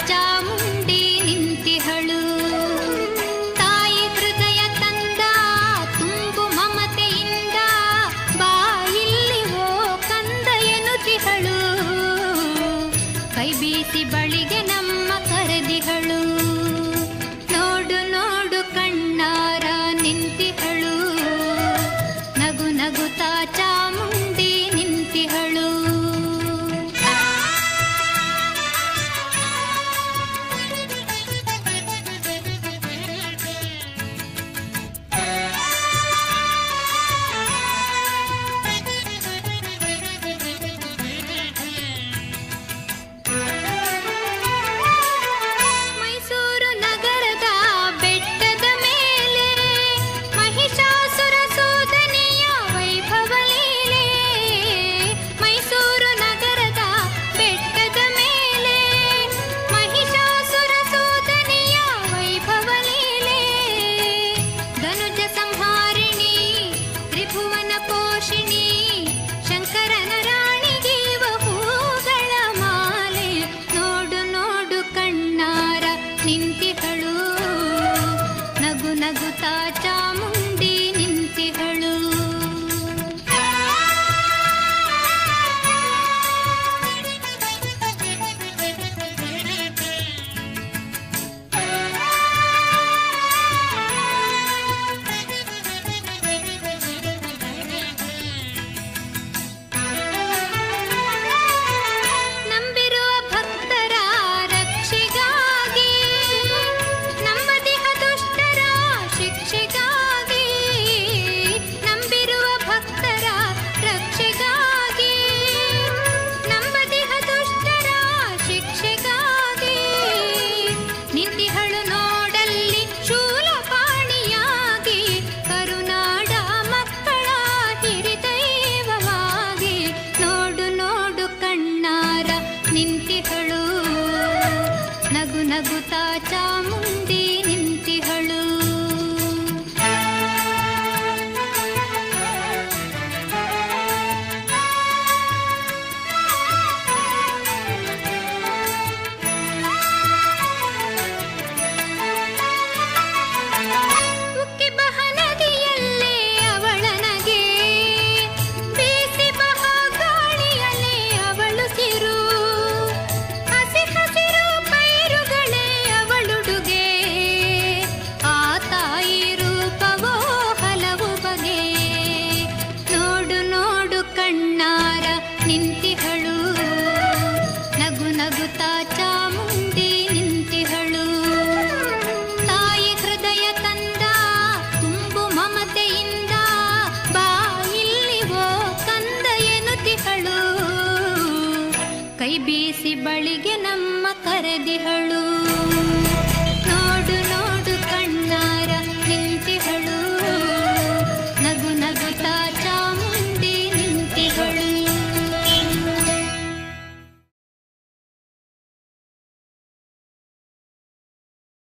ಚಾಮುಂಡಿ ನಿಂತಿಹಳು. ತಾಯಿ ಹೃದಯ ತಂದ ತುಂಬು ಮಮತೆಯಿಂದ ಬಾಯಿಲ್ಲಿ ಓ ಕಂದ ಎನ್ನುತ್ತಿಹಳು. ಕೈ ಬೀಸಿ ಬಳಿಗೆ ನಮ್ಮ ಕರೆದಿಹಳು. ನೋಡು ನೋಡು ಕಣ್ಣಾರ ನಿಂತಿಹಳು. ನಗು ನಗುತ್ತಾ ಚಾಮುಂಡಿ ನಿಂತಿಹಳು. ಮೈಸೂರು ನಗರದ ಬೆಟ್ಟದ ಮೇಲೆ ಮಹಿಷಾಸುರ ಸೂದನೆಯ ವೈಭವ ಲೀಲೆ. ಮೈಸೂರು ನಗರದ ಬೆಟ್ಟದ ಮೇಲೆ ಮಹಿಷಾಸುರ ಸೂದನೆಯ ವೈಭವ ಲೀಲೆ. ಧನುಜ ಸಂಹಾರಿಣಿ ತ್ರಿಭುವನ ಪೋಷಿಣಿ ಶಂಕರನ ರಾಣಿಗೀವ ಹೂಗಳ ಮಾಲೆ. ನೋಡು ನೋಡು ಕಣ್ಣಾರ ನಿಂತಿಹಳು. ನಗು ನಗುತ್ತಾ ಚಾಮುಂಡಿ ನಿಂತಿಹಳು. ನಂಬಿರುವ ಭಕ್ತರ ರಕ್ಷೆಗಾಗಿ ನಂಬದಿಹ ದುಷ್ಟರ ಶಿಕ್ಷೆಗಾಗಿ. ನಂಬಿರುವ ಭಕ್ತರ ರಕ್ಷೆಗಾಗಿ ನಂಬದಿಹ ದುಷ್ಟರ ಶಿಕ್ಷೆಗಾಗಿ. ನಿಂತಿಹಳು ನೋಡಲ್ಲಿ ಶೂಲಪಾಣಿಯಾಗಿ ಕರುನಾಡ ಮಕ್ಕಳ ಹಿರಿದೈವವಾಗಿ. ನೋಡು ನೋಡು ಕಣ್ಣಾರ ನಿಂತಿಹಳು. ನಗು ನಗುತ್ತಾ ಚಾಮುಂಡಿ ನಿಂತಿಹಳು. ಉಕ್ಕಿ ಬಹ ನದಿಯಲ್ಲೇ ಅವಳನಗೆ ಬೀಸಿ ಬಹ ಗಾಳಿಯಲ್ಲೇ ಅವಳು ಸಿರು. ಹಸಿ ಹಸಿರು ಪೈರುಗಳೇ ಅವಳುಡುಗೆ. ಆ ತಾಯಿ ರೂಪವೋ ಹಲವು ಬಗೆ. ನೋಡು ನೋಡು ಕಣ್ಣಾರ ನಿಂತಿಹಳು. ನಗು ನಗುತ್ತಾ ಚಾಮುಂಡಿ ನಿಂತಿಹಳು. ತಾಯಿ ಹೃದಯ ತಂದ ತುಂಬು ಮಮತೆಯಿಂದ ಬಾಯಿಲ್ಲಿ ಓ ಕಂದ ಎನ್ನುತ್ತಿಹಳು. ಕೈ ಬೀಸಿ ಬಳಿಗೆ ನಮ್ಮ ಕರೆದಿಹಳು.